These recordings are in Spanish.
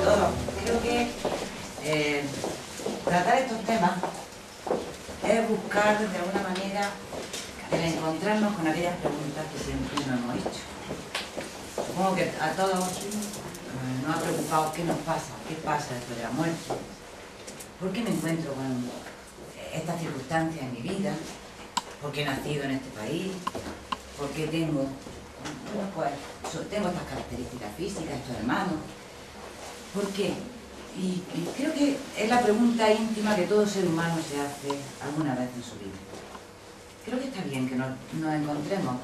todos. Creo que tratar estos temas es buscar de alguna manera el encontrarnos con aquellas preguntas que siempre nos hemos hecho. Supongo que a todos nos ha preocupado qué nos pasa, qué pasa después de la muerte, por qué me encuentro con estas circunstancias en mi vida, por qué he nacido en este país, por qué tengo, bueno, pues, tengo estas características físicas, estos hermanos, ¿por qué? Y creo que es la pregunta íntima que todo ser humano se hace alguna vez en su vida. Creo que está bien que nos encontremos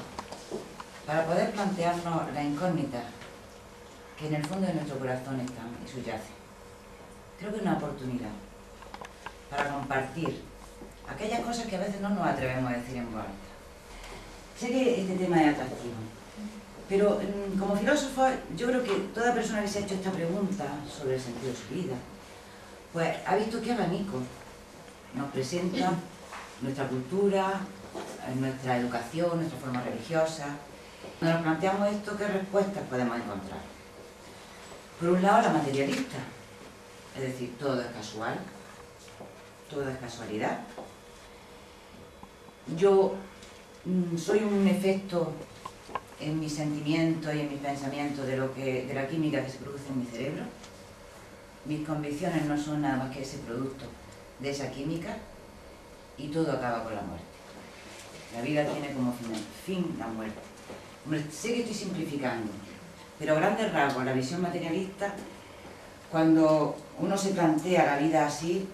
para poder plantearnos la incógnita que en el fondo de nuestro corazón están y subyacen. Creo que es una oportunidad para compartir aquellas cosas que a veces no nos atrevemos a decir en voz alta. Sé que este tema es atractivo, pero como filósofo yo creo que toda persona que se ha hecho esta pregunta sobre el sentido de su vida, pues ha visto qué abanico nos presenta nuestra cultura, nuestra educación, nuestra forma religiosa. Cuando nos planteamos esto, ¿qué respuestas podemos encontrar? Por un lado, la materialista, es decir, todo es casual, todo es casualidad. Yo soy un efecto en mis sentimientos y en mis pensamientos de la química que se produce en mi cerebro. Mis convicciones no son nada más que ese producto de esa química y todo acaba con la muerte. La vida tiene como fin la muerte. Hombre, sé que estoy simplificando, pero a grandes rasgos, la visión materialista, cuando uno se plantea la vida así,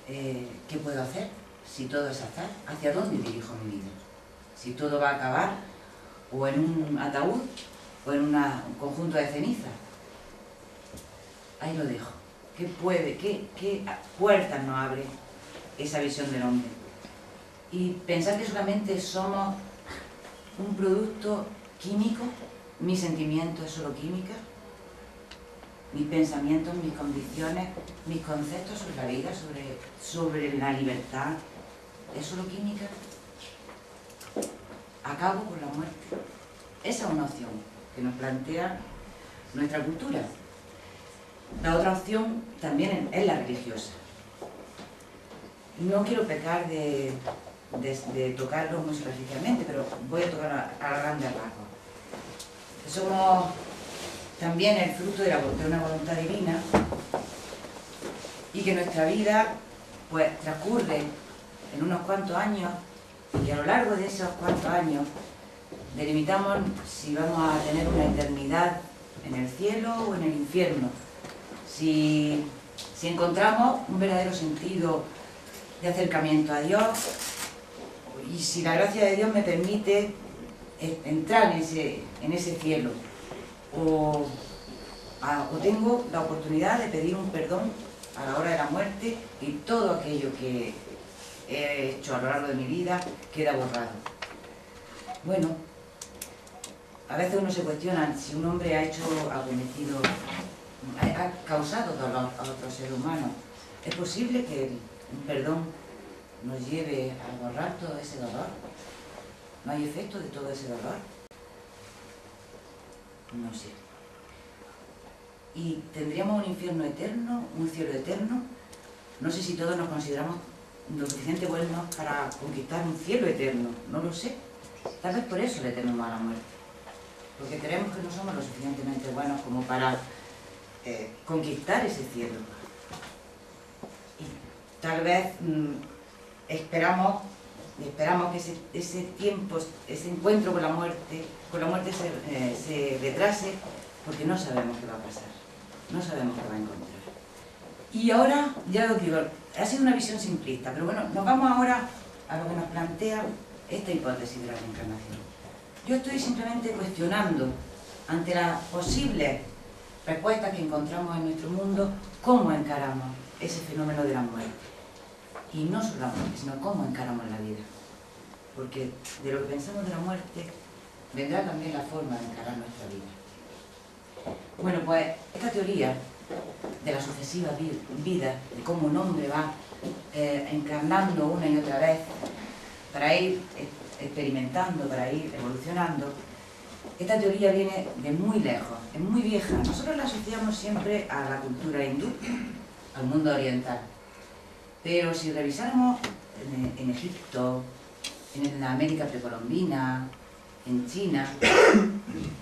¿qué puedo hacer? Si todo es azar, ¿hacia dónde dirijo mi vida? Si todo va a acabar o en un ataúd o en un conjunto de cenizas. Ahí lo dejo. ¿Qué puertas nos abre esa visión del hombre? Y pensar que solamente somos un producto químico, mi sentimiento es solo química, mis pensamientos, mis convicciones, mis conceptos sobre la vida, sobre la libertad, ¿es solo química? Acabo con la muerte. Esa es una opción que nos plantea nuestra cultura. La otra opción también es la religiosa. No quiero pecar de tocarlo muy superficialmente, pero voy a tocar a grandes rasgos. Somos también el fruto de una voluntad divina y que nuestra vida pues transcurre en unos cuantos años y a lo largo de esos cuantos años delimitamos si vamos a tener una eternidad en el cielo o en el infierno, si encontramos un verdadero sentido de acercamiento a Dios y si la gracia de Dios me permite entrar en ese cielo o tengo la oportunidad de pedir un perdón a la hora de la muerte y todo aquello que he hecho a lo largo de mi vida queda borrado. Bueno, a veces uno se cuestiona si un hombre ha causado dolor a otro ser humano. ¿Es posible que un perdón nos lleve a borrar todo ese dolor? ¿No hay efecto de todo ese dolor? No sé. ¿Y tendríamos un infierno eterno, un cielo eterno? No sé si todos nos consideramos lo suficiente buenos para conquistar un cielo eterno, no lo sé. Tal vez por eso le tememos a la muerte, porque creemos que no somos lo suficientemente buenos como para conquistar ese cielo. Y tal vez esperamos que ese tiempo, ese encuentro con la muerte se retrase porque no sabemos qué va a pasar, no sabemos qué va a encontrar. Y ahora, ya os digo, ha sido una visión simplista, pero bueno, nos vamos ahora a lo que nos plantea esta hipótesis de la reencarnación. Yo estoy simplemente cuestionando, ante las posibles respuestas que encontramos en nuestro mundo, cómo encaramos ese fenómeno de la muerte. Y no solo la muerte, sino cómo encaramos la vida. Porque de lo que pensamos de la muerte, vendrá también la forma de encarar nuestra vida. Bueno, pues esta teoría de la sucesiva vida, de cómo un hombre va encarnando una y otra vez para ir experimentando, para ir evolucionando, Esta teoría viene de muy lejos, es muy vieja. Nosotros la asociamos siempre a la cultura hindú, al mundo oriental. Pero si revisáramos en Egipto, en la América precolombina, en China,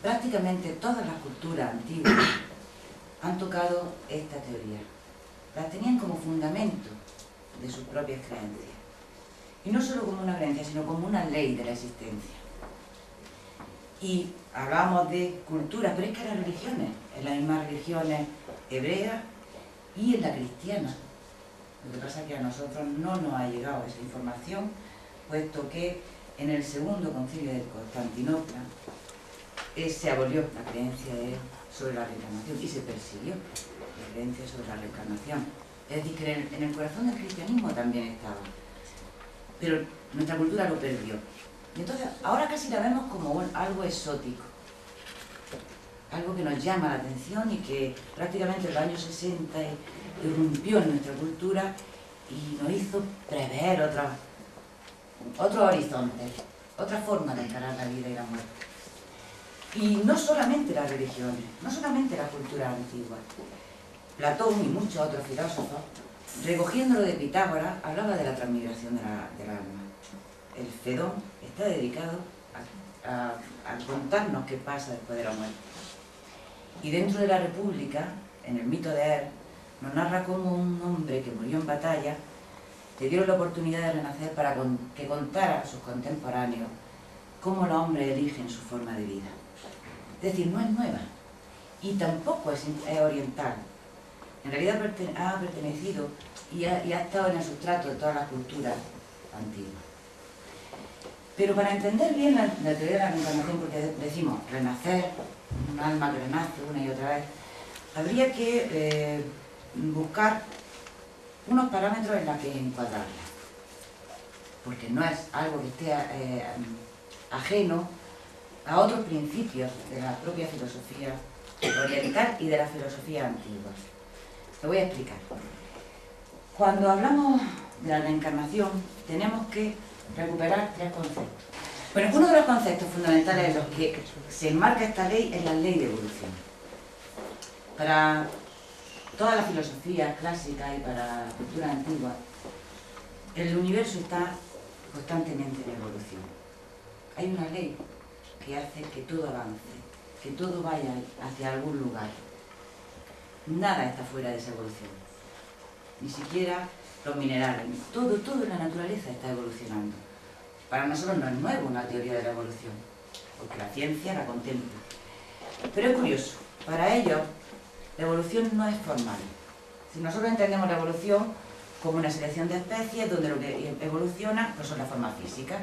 prácticamente todas las culturas antiguas han tocado esta teoría. Las tenían como fundamento de sus propias creencias. Y no solo como una creencia, sino como una ley de la existencia. Y hablamos de culturas, pero es que las religiones, en las mismas religiones hebreas y en la cristiana. Lo que pasa es que a nosotros no nos ha llegado esa información, puesto que en el segundo concilio de Constantinopla se abolió la creencia sobre la reencarnación y se persiguió la creencia sobre la reencarnación. Es decir, que en el corazón del cristianismo también estaba, pero nuestra cultura lo perdió. Y entonces ahora casi la vemos como algo exótico, algo que nos llama la atención y que prácticamente en los años 60 irrumpió en nuestra cultura y nos hizo prever otros horizontes, otra forma de encarar la vida y la muerte. Y no solamente las religiones, no solamente la cultura antigua. Platón y muchos otros filósofos, recogiéndolo de Pitágoras, hablaba de la transmigración del alma. El Fedón está dedicado a contarnos qué pasa después de la muerte. Y dentro de la República, en el mito de Er, nos narra cómo un hombre que murió en batalla le dieron la oportunidad de renacer para que contara a sus contemporáneos cómo los hombres eligen su forma de vida. Es decir, no es nueva y tampoco es oriental. En realidad ha pertenecido y ha estado en el sustrato de todas las culturas antiguas. Pero para entender bien la teoría de la reencarnación, porque decimos renacer, un alma que renace una y otra vez, habría que buscar unos parámetros en los que encuadrarla, porque no es algo que esté ajeno a otros principios de la propia filosofía oriental y de la filosofía antigua. Lo voy a explicar. Cuando hablamos de la reencarnación, tenemos que recuperar tres conceptos. Bueno, uno de los conceptos fundamentales en los que se enmarca esta ley es la ley de evolución. Para toda la filosofía clásica y para la cultura antigua, el universo está constantemente en evolución. Hay una ley que hace que todo avance, que todo vaya hacia algún lugar. Nada está fuera de esa evolución, ni siquiera los minerales, todo en la naturaleza está evolucionando. Para nosotros no es nuevo una teoría de la evolución, porque la ciencia la contempla. Pero es curioso, para ellos la evolución no es formal. Si nosotros entendemos la evolución como una selección de especies donde lo que evoluciona pues son las formas físicas,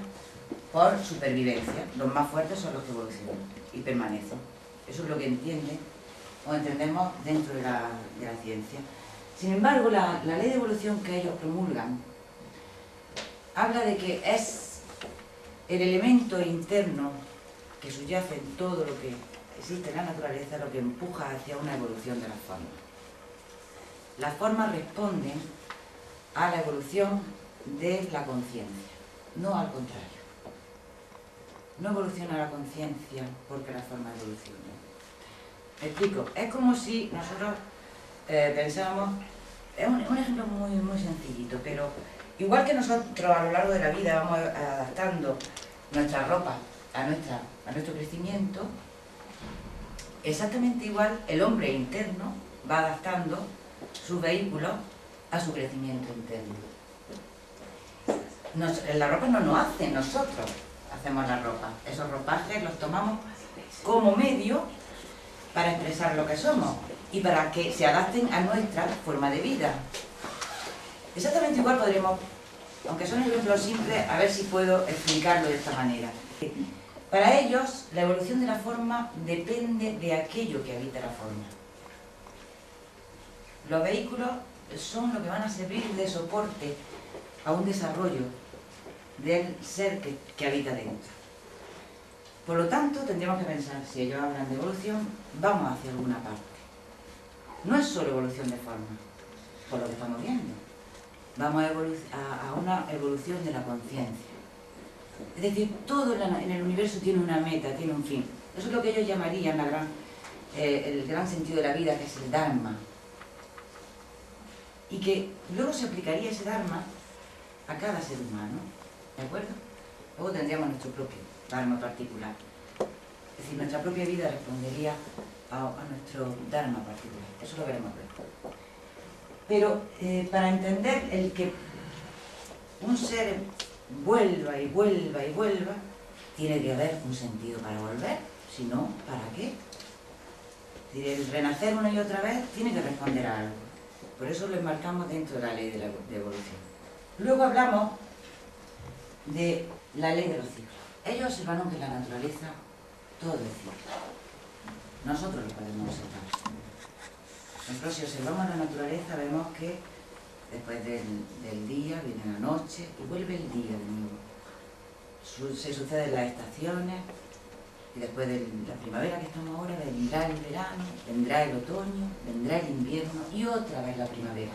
por supervivencia. Los más fuertes son los que evolucionan y permanecen. Eso es lo que entendemos dentro de la ciencia. Sin embargo, la ley de evolución que ellos promulgan habla de que es el elemento interno que subyace en todo lo que existe en la naturaleza lo que empuja hacia una evolución de las formas. Las formas responden a la evolución de la conciencia, no al contrario. No evoluciona la conciencia porque la forma evoluciona. Me explico, es como si nosotros pensamos, es un ejemplo muy sencillito, pero igual que nosotros a lo largo de la vida vamos adaptando nuestra ropa a nuestro crecimiento, exactamente igual el hombre interno va adaptando sus vehículos a su crecimiento interno. La ropa no nos hace, nosotros hacemos la ropa. Esos ropajes los tomamos como medio para expresar lo que somos y para que se adapten a nuestra forma de vida. Exactamente igual podremos, aunque son ejemplos simples, a ver si puedo explicarlo de esta manera. Para ellos, la evolución de la forma depende de aquello que habita la forma. Los vehículos son lo que van a servir de soporte a un desarrollo del ser que habita dentro. Por lo tanto, tendríamos que pensar, si ellos hablan de evolución, vamos hacia alguna parte. No es solo evolución de forma, por lo que estamos viendo. Vamos a una evolución de la conciencia. Es decir, todo en el universo tiene una meta, tiene un fin. Eso es lo que ellos llamarían el gran sentido de la vida, que es el Dharma. Y que luego se aplicaría ese Dharma a cada ser humano, ¿de acuerdo? Luego tendríamos nuestro propio Dharma particular. Es decir, nuestra propia vida respondería a nuestro Dharma particular. Eso lo veremos luego. Pero para entender el que un ser vuelva y vuelva y vuelva, tiene que haber un sentido para volver. Si no, ¿para qué? Es decir, el renacer una y otra vez tiene que responder a algo. Por eso lo enmarcamos dentro de la ley de la evolución. Luego hablamos de la ley de los ciclos. Ellos observaron que en la naturaleza todo es ciclo. Nosotros lo podemos observar. Nosotros, si observamos la naturaleza, vemos que después del día viene la noche y vuelve el día de nuevo. Se suceden las estaciones y después de la primavera que estamos ahora vendrá el verano, vendrá el otoño, vendrá el invierno y otra vez la primavera.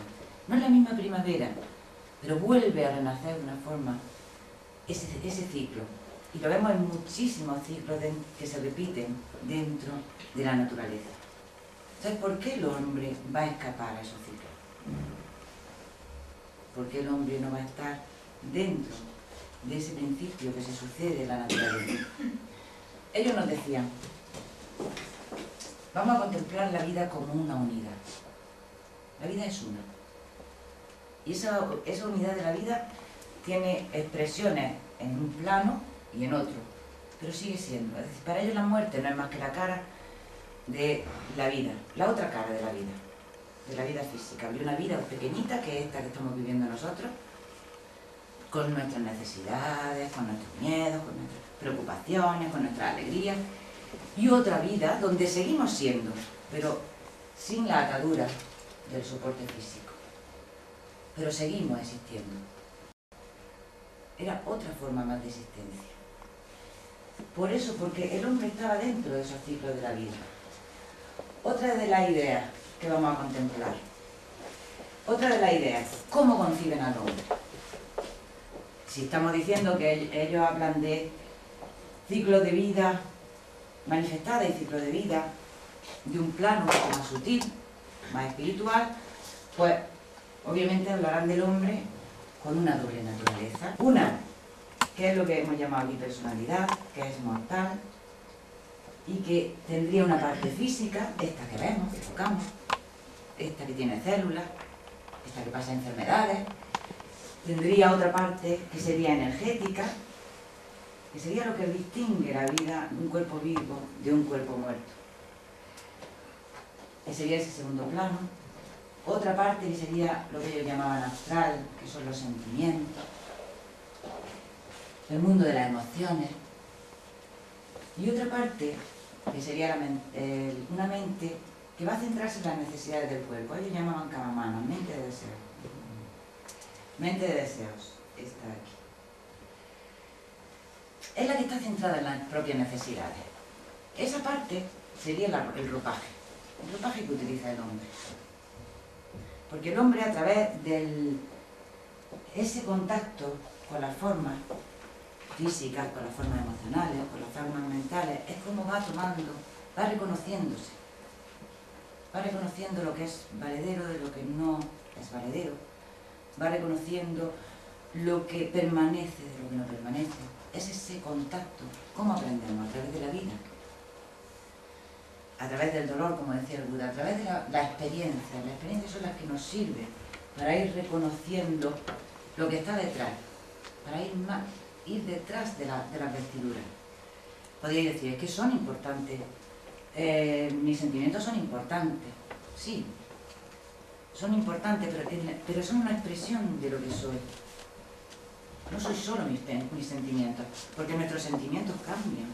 No es la misma primavera, pero vuelve a renacer de una forma ese ciclo. Y lo vemos en muchísimos ciclos que se repiten dentro de la naturaleza. Entonces, ¿por qué el hombre va a escapar a esos ciclos? ¿Por qué el hombre no va a estar dentro de ese principio que se sucede en la naturaleza? Ellos nos decían, vamos a contemplar la vida como una unidad. La vida es una. Y esa unidad de la vida tiene expresiones en un plano y en otro, pero sigue siendo. Es decir, para ellos la muerte no es más que la cara de la vida, la otra cara de la vida física. Había una vida pequeñita, que es esta que estamos viviendo nosotros, con nuestras necesidades, con nuestros miedos, con nuestras preocupaciones, con nuestras alegrías, y otra vida donde seguimos siendo, pero sin la atadura del soporte físico. Pero seguimos existiendo. Era otra forma más de existencia. Por eso, porque el hombre estaba dentro de esos ciclos de la vida. Otra de las ideas que vamos a contemplar. Otra de las ideas, ¿cómo conciben al hombre? Si estamos diciendo que ellos hablan de ciclos de vida manifestada y ciclos de vida de un plano un poco más sutil, más espiritual, pues obviamente hablarán del hombre con una doble naturaleza. Una, que es lo que hemos llamado aquí personalidad, que es mortal, y que tendría una parte física, esta que vemos, que tocamos, esta que tiene células, esta que pasa enfermedades. Tendría otra parte que sería energética, que sería lo que distingue la vida de un cuerpo vivo de un cuerpo muerto. Que sería ese segundo plano. Otra parte que sería lo que ellos llamaban astral, que son los sentimientos, el mundo de las emociones. Y otra parte que sería una mente que va a centrarse en las necesidades del cuerpo. Ellos llamaban Kamamana, mente de deseos. Mente de deseos, esta de aquí. Es la que está centrada en las propias necesidades. Esa parte sería el ropaje que utiliza el hombre. Porque el hombre, a través de ese contacto con las formas físicas, con las formas emocionales, con las formas mentales, es como va tomando, va reconociéndose. Va reconociendo lo que es valedero de lo que no es valedero. Va reconociendo lo que permanece de lo que no permanece. Es ese contacto. ¿Cómo aprendemos? A través de la vida. A través del dolor, como decía el Buda, a través de la experiencia. Las experiencias son las que nos sirven para ir reconociendo lo que está detrás, para ir detrás de las vestiduras. Podríais decir, es que son importantes, mis sentimientos son importantes, sí, son importantes, pero son una expresión de lo que soy. No soy solo mis sentimientos, porque nuestros sentimientos cambian.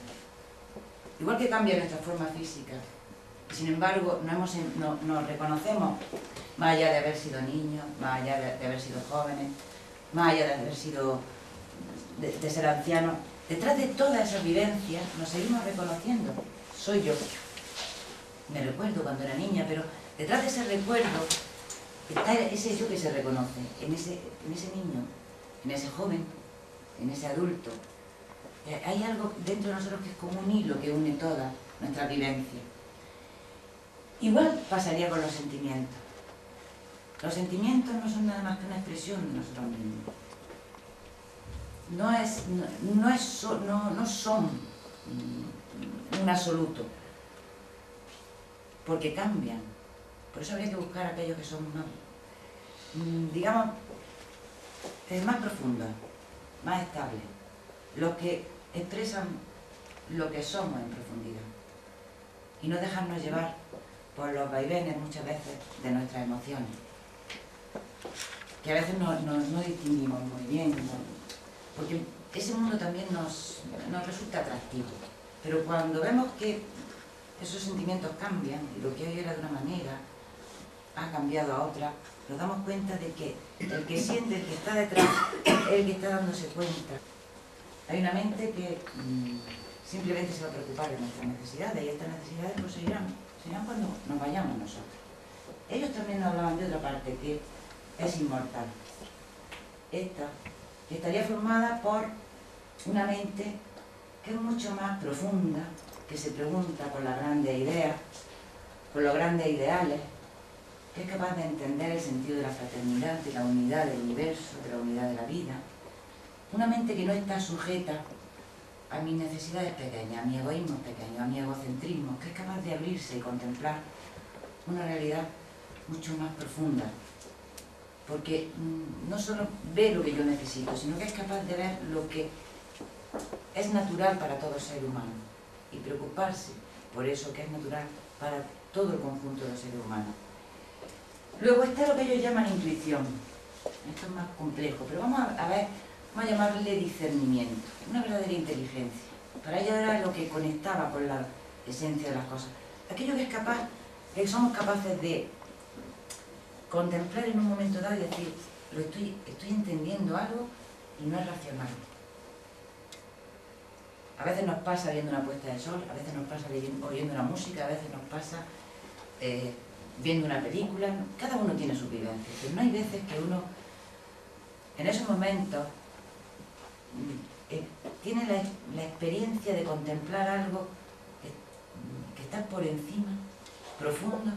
Igual que cambia nuestra forma física. Sin embargo, nos reconocemos, más allá de haber sido niños, más allá de haber sido jóvenes, más allá de haber sido, de ser ancianos, detrás de todas esas vivencias nos seguimos reconociendo. Soy yo. Me recuerdo cuando era niña, pero detrás de ese recuerdo está ese yo que se reconoce, en ese niño, en ese joven, en ese adulto. Hay algo dentro de nosotros que es como un hilo que une toda nuestra vivencia. Igual pasaría con los sentimientos. Los sentimientos no son nada más que una expresión de nosotros mismos. No son un absoluto, porque cambian. Por eso habría que buscar aquellos que son más, digamos, más profundos, más estables, los que expresan lo que somos en profundidad, y no dejarnos llevar por los vaivenes muchas veces de nuestras emociones, que a veces no distinguimos muy bien, porque ese mundo también nos resulta atractivo, pero cuando vemos que esos sentimientos cambian y lo que hoy era de una manera ha cambiado a otra, nos damos cuenta de que el que siente, el que está detrás, es el que está dándose cuenta. Hay una mente que simplemente se va a preocupar de nuestras necesidades, y estas necesidades pues seguirán cuando nos vayamos nosotros. Ellos también nos hablaban de otra parte que es inmortal. Esta estaría formada por una mente que es mucho más profunda, que se pregunta por las grandes ideas, por los grandes ideales, que es capaz de entender el sentido de la fraternidad, de la unidad del universo, de la unidad de la vida. Una mente que no está sujeta a mis necesidades pequeñas, a mi egoísmo pequeño, a mi egocentrismo, que es capaz de abrirse y contemplar una realidad mucho más profunda, porque no solo ve lo que yo necesito, sino que es capaz de ver lo que es natural para todo ser humano y preocuparse por eso que es natural para todo el conjunto de los seres humanos. Luego está lo que ellos llaman intuición. Esto es más complejo, pero vamos a llamarle discernimiento, una verdadera inteligencia. Para ellos era lo que conectaba con la esencia de las cosas. Aquello que es capaz, que somos capaces de contemplar en un momento dado y decir, estoy entendiendo algo y no es racional. A veces nos pasa viendo una puesta de sol, a veces nos pasa oyendo una música, a veces nos pasa viendo una película. Cada uno tiene su vivencia, pero no hay veces que uno, en esos momentos, tiene la experiencia de contemplar algo que está por encima, profundo,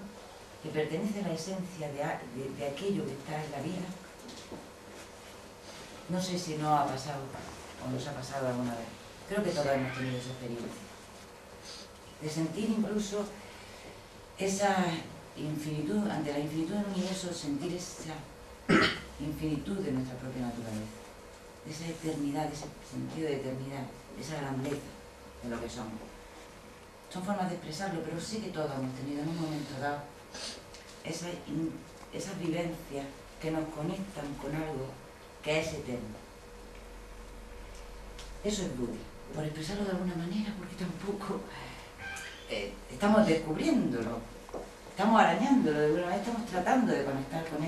que pertenece a la esencia de aquello que está en la vida. No sé si no ha pasado o nos ha pasado alguna vez. Creo que todos hemos tenido esa experiencia. De sentir incluso esa infinitud, ante la infinitud del universo, sentir esa infinitud de nuestra propia naturaleza, esa eternidad, ese sentido de eternidad, esa grandeza de lo que somos. Son formas de expresarlo, pero sí que todos hemos tenido en un momento dado esas vivencias que nos conectan con algo que es eterno. Eso es Buddha, por expresarlo de alguna manera, porque tampoco estamos descubriéndolo, estamos arañándolo de alguna manera, estamos tratando de conectar con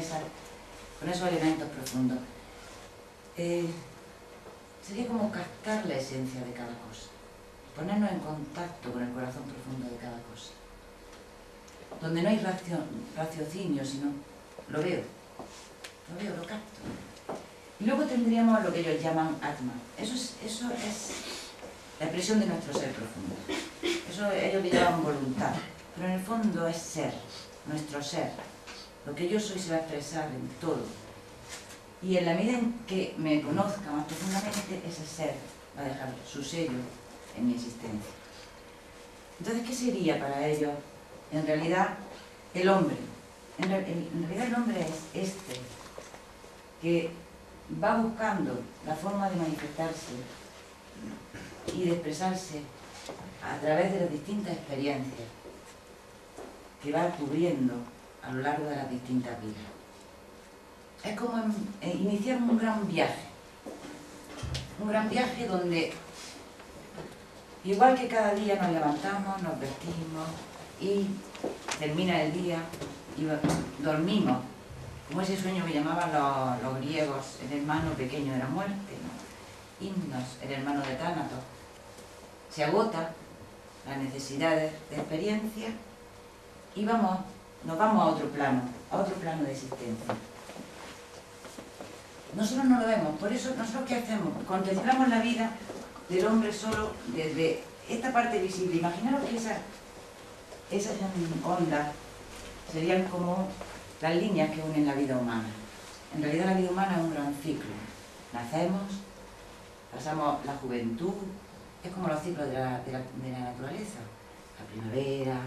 esos elementos profundos. Sería como captar la esencia de cada cosa, ponernos en contacto con el corazón profundo de cada cosa, donde no hay raciocinio, sino lo veo, lo capto. Y luego tendríamos lo que ellos llaman Atma. Eso es la expresión de nuestro ser profundo. Eso ellos le llaman voluntad, pero en el fondo es ser, nuestro ser. Lo que yo soy se va a expresar en todo. Y en la medida en que me conozca más profundamente, ese ser va a dejar su sello en mi existencia. Entonces, ¿qué sería para ellos, en realidad, el hombre? En realidad el hombre es que va buscando la forma de manifestarse y de expresarse a través de las distintas experiencias que va cubriendo a lo largo de las distintas vidas. Es como iniciar un gran viaje donde, igual que cada día nos levantamos, nos vestimos y termina el día y dormimos, como ese sueño que llamaban los griegos el hermano pequeño de la muerte, ¿no? Himnos, el hermano de Tánatos. Se agota las necesidades de experiencia y nos vamos a otro plano de existencia. Nosotros no lo vemos, por eso nosotros ¿qué hacemos? Contemplamos la vida del hombre solo desde esta parte visible. Imaginaros que esas ondas serían como las líneas que unen la vida humana. En realidad la vida humana es un gran ciclo. Nacemos, pasamos la juventud, es como los ciclos de la naturaleza. La primavera,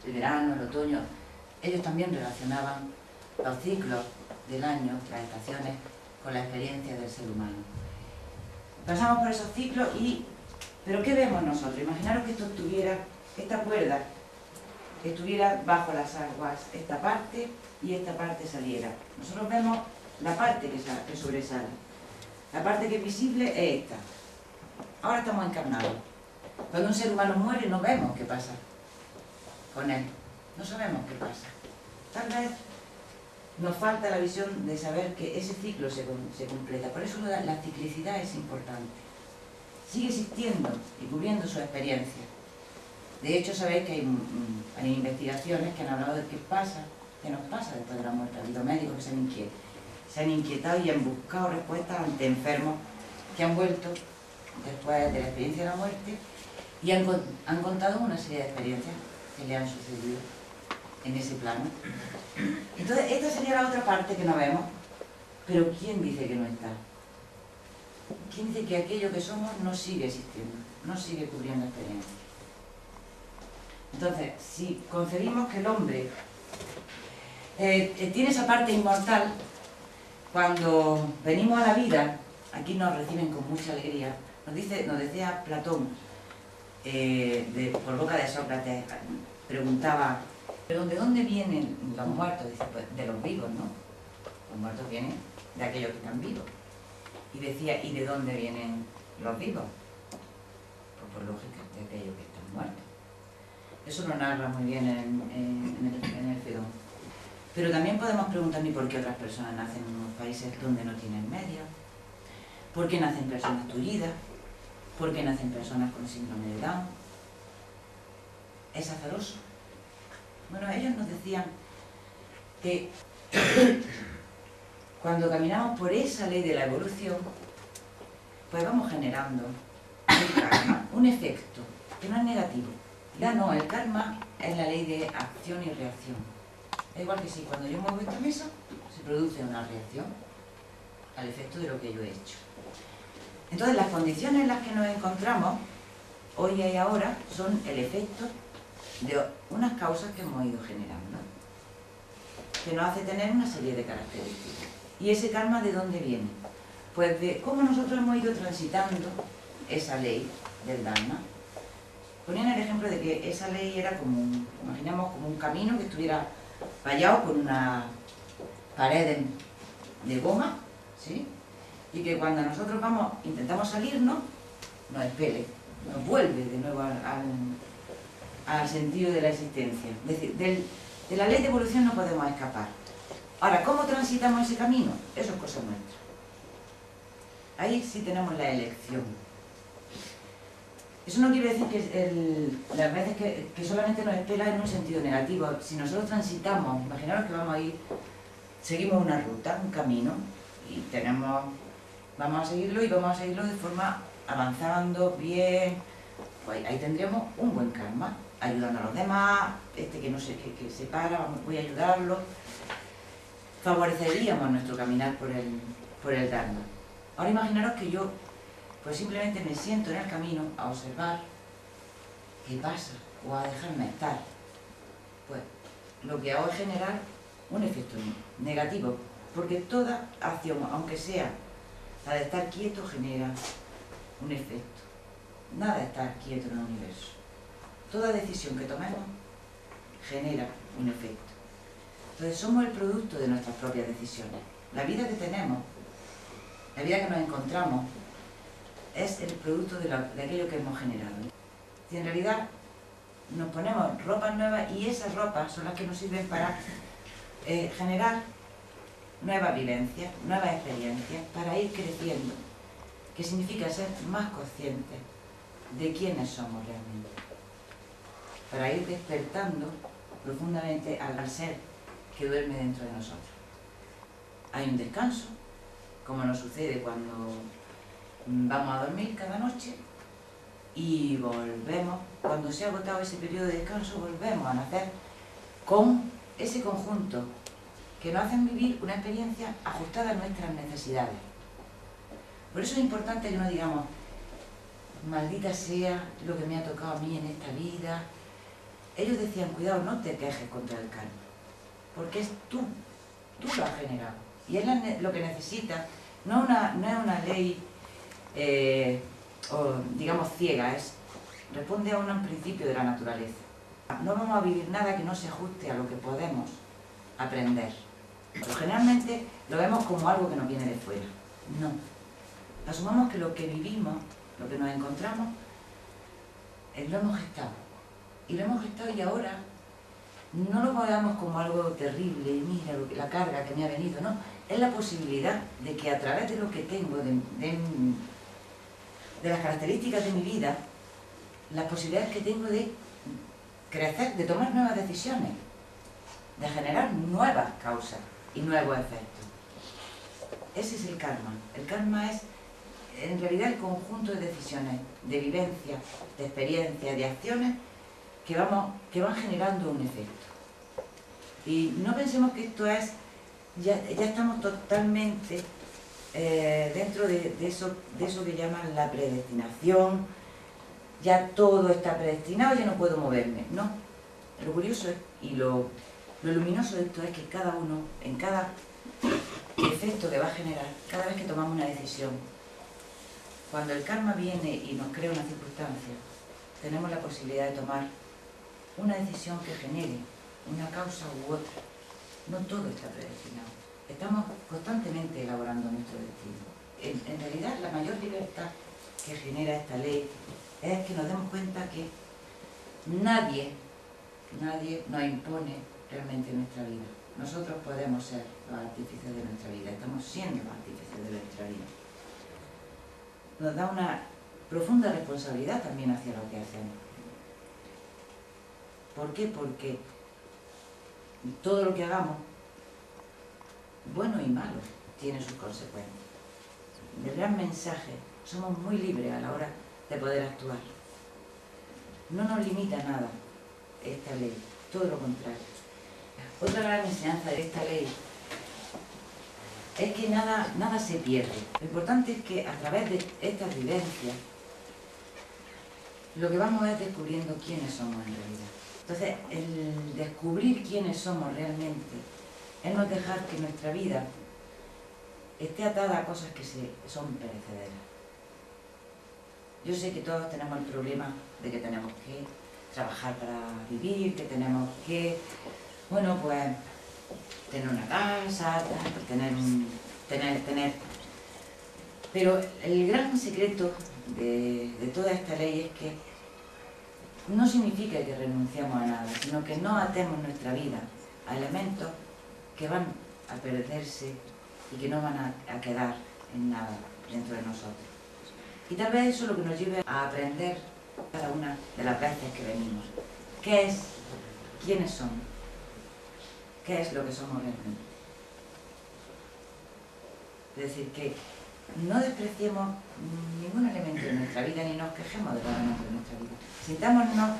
el verano, el otoño. Ellos también relacionaban los ciclos del año, las estaciones, con la experiencia del ser humano. Pasamos por esos ciclos ¿pero qué vemos nosotros? Imaginaros que esta cuerda estuviera bajo las aguas, esta parte y esta parte saliera. Nosotros vemos la parte que sobresale. La parte que es visible es esta. Ahora estamos encarnados. Cuando un ser humano muere no vemos qué pasa con él. No sabemos qué pasa. Tal vez nos falta la visión de saber que ese ciclo se completa. Por eso la ciclicidad es importante. Sigue existiendo y cubriendo su experiencia. De hecho, sabéis que hay investigaciones que han hablado de qué nos pasa después de la muerte. Ha habido médicos que se han inquietado y han buscado respuestas ante enfermos que han vuelto después de la experiencia de la muerte y han contado una serie de experiencias que le han sucedido en ese plano. Entonces, esta sería la otra parte que no vemos, pero ¿quién dice que no está? ¿Quién dice que aquello que somos no sigue existiendo, no sigue cubriendo experiencias? Entonces, si concebimos que el hombre tiene esa parte inmortal, cuando venimos a la vida, aquí nos reciben con mucha alegría. Nos decía Platón, por boca de Sócrates, preguntaba, ¿pero de dónde vienen los muertos? Dice, pues de los vivos, ¿no? Los muertos vienen de aquellos que están vivos. Y decía, ¿y de dónde vienen los vivos? Pues por lógica, de aquellos que están muertos. Eso lo narra muy bien en el Fedón. Pero también podemos preguntarnos por qué otras personas nacen en unos países donde no tienen medios, por qué nacen personas tullidas, por qué nacen personas con síndrome de Down. Es azaroso. Bueno, ellos nos decían que cuando caminamos por esa ley de la evolución, pues vamos generando un karma, un efecto, que no es negativo. Ya no, el karma es la ley de acción y reacción. Es igual que si cuando yo muevo esta mesa, se produce una reacción al efecto de lo que yo he hecho. Entonces, las condiciones en las que nos encontramos, hoy y ahora, son el efecto de unas causas que hemos ido generando, que nos hace tener una serie de características. ¿Y ese karma de dónde viene? Pues de cómo nosotros hemos ido transitando esa ley del Dharma. Ponían el ejemplo de que esa ley era como imaginemos como un camino que estuviera vallado con una pared de goma, ¿sí? Y que cuando nosotros intentamos salirnos, nos expele, nos vuelve de nuevo al sentido de la existencia. Es decir, de la ley de evolución no podemos escapar. Ahora, ¿cómo transitamos ese camino? Eso es cosa nuestra. Ahí sí tenemos la elección. Eso no quiere decir que las veces que solamente nos espera en un sentido negativo. Si nosotros transitamos, imaginaros que seguimos una ruta, un camino, y vamos a seguirlo de forma avanzando bien, pues ahí tendríamos un buen karma, ayudando a los demás, que no sé, que se para, voy a ayudarlo, favoreceríamos nuestro caminar por el Dharma. Ahora imaginaros que yo pues simplemente me siento en el camino a observar qué pasa o a dejarme estar. Pues lo que hago es generar un efecto negativo, porque toda acción, aunque sea la de estar quieto, genera un efecto. Nada está quieto en el universo. Toda decisión que tomemos genera un efecto. Entonces somos el producto de nuestras propias decisiones. La vida que tenemos, la vida que nos encontramos, es el producto de aquello que hemos generado. Y en realidad nos ponemos ropas nuevas y esas ropas son las que nos sirven para generar nuevas vivencias, nuevas experiencias, para ir creciendo, que significa ser más conscientes de quiénes somos realmente, para ir despertando profundamente al ser que duerme dentro de nosotros. Hay un descanso, como nos sucede cuando vamos a dormir cada noche y volvemos, cuando se ha agotado ese periodo de descanso, volvemos a nacer con ese conjunto que nos hacen vivir una experiencia ajustada a nuestras necesidades. Por eso es importante que no digamos, maldita sea lo que me ha tocado a mí en esta vida. Ellos decían, cuidado, no te quejes contra el karma, porque es tú lo has generado. Y es lo que necesita, no es una ley, digamos, ciega, responde a un principio de la naturaleza. No vamos a vivir nada que no se ajuste a lo que podemos aprender. Pero generalmente lo vemos como algo que nos viene de fuera. No. Asumamos que lo que vivimos, lo que nos encontramos, lo hemos gestado. Y lo hemos gestado y ahora no lo veamos como algo terrible, mira la carga que me ha venido, no. Es la posibilidad de que a través de lo que tengo, de las características de mi vida, las posibilidades que tengo de crecer, de tomar nuevas decisiones, de generar nuevas causas y nuevos efectos. Ese es el karma. El karma es en realidad el conjunto de decisiones, de vivencias, de experiencias, de acciones que van generando un efecto. Y no pensemos que esto es, ya estamos totalmente dentro de eso que llaman la predestinación, ya todo está predestinado, ya no puedo moverme. No, lo curioso y lo luminoso de esto es que cada uno, en cada efecto que va a generar, cada vez que tomamos una decisión, cuando el karma viene y nos crea una circunstancia, tenemos la posibilidad de tomar una decisión que genere una causa u otra. No todo está predestinado. Estamos constantemente elaborando nuestro destino. En realidad, la mayor libertad que genera esta ley es que nos demos cuenta que nadie nos impone realmente nuestra vida. Nosotros podemos ser los artífices de nuestra vida, estamos siendo los artífices de nuestra vida. Nos da una profunda responsabilidad también hacia lo que hacemos. ¿Por qué? Porque todo lo que hagamos, bueno y malo, tiene sus consecuencias. El gran mensaje, somos muy libres a la hora de poder actuar. No nos limita nada esta ley, todo lo contrario. Otra gran enseñanza de esta ley es que nada se pierde. Lo importante es que a través de estas vivencias lo que vamos es descubriendo quiénes somos en realidad. Entonces, el descubrir quiénes somos realmente es no dejar que nuestra vida esté atada a cosas que son perecederas. Yo sé que todos tenemos el problema de que tenemos que trabajar para vivir, que tenemos que, bueno, pues, tener una casa, tener. Pero el gran secreto de toda esta ley es que no significa que renunciamos a nada, sino que no atemos nuestra vida a elementos que van a perderse y que no van a quedar en nada dentro de nosotros. Y tal vez eso es lo que nos lleve a aprender cada una de las veces que venimos. ¿Qué es? ¿Quiénes somos? ¿Qué es lo que somos realmente? Es decir, que no despreciemos ningún elemento de nuestra vida ni nos quejemos de los elementos de nuestra vida. Sintámonos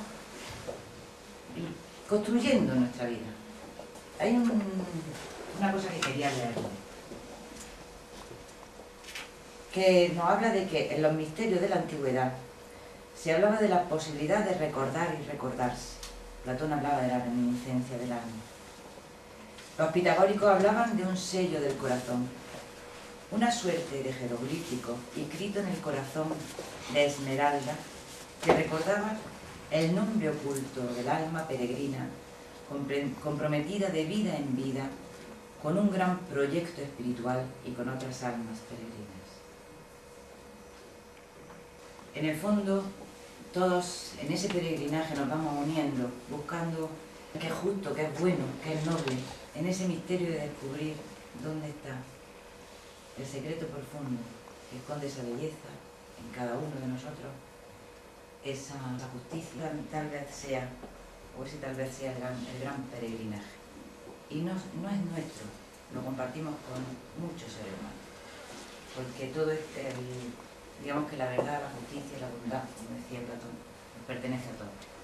construyendo nuestra vida. Hay una cosa que quería leer, que nos habla de que en los misterios de la antigüedad se hablaba de la posibilidad de recordar y recordarse. Platón hablaba de la reminiscencia del alma. Los pitagóricos hablaban de un sello del corazón, una suerte de jeroglífico inscrito en el corazón de esmeralda que recordaba el nombre oculto del alma peregrina, comprometida de vida en vida con un gran proyecto espiritual y con otras almas peregrinas. En el fondo, todos en ese peregrinaje nos vamos uniendo, buscando qué es justo, qué es bueno, qué es noble, en ese misterio de descubrir dónde está el secreto profundo que esconde esa belleza en cada uno de nosotros, esa justicia tal vez sea, o ese tal vez sea el gran peregrinaje. Y no es nuestro, lo compartimos con muchos seres humanos, porque todo digamos que la verdad, la justicia y la bondad, como decía Platón, nos pertenece a todos.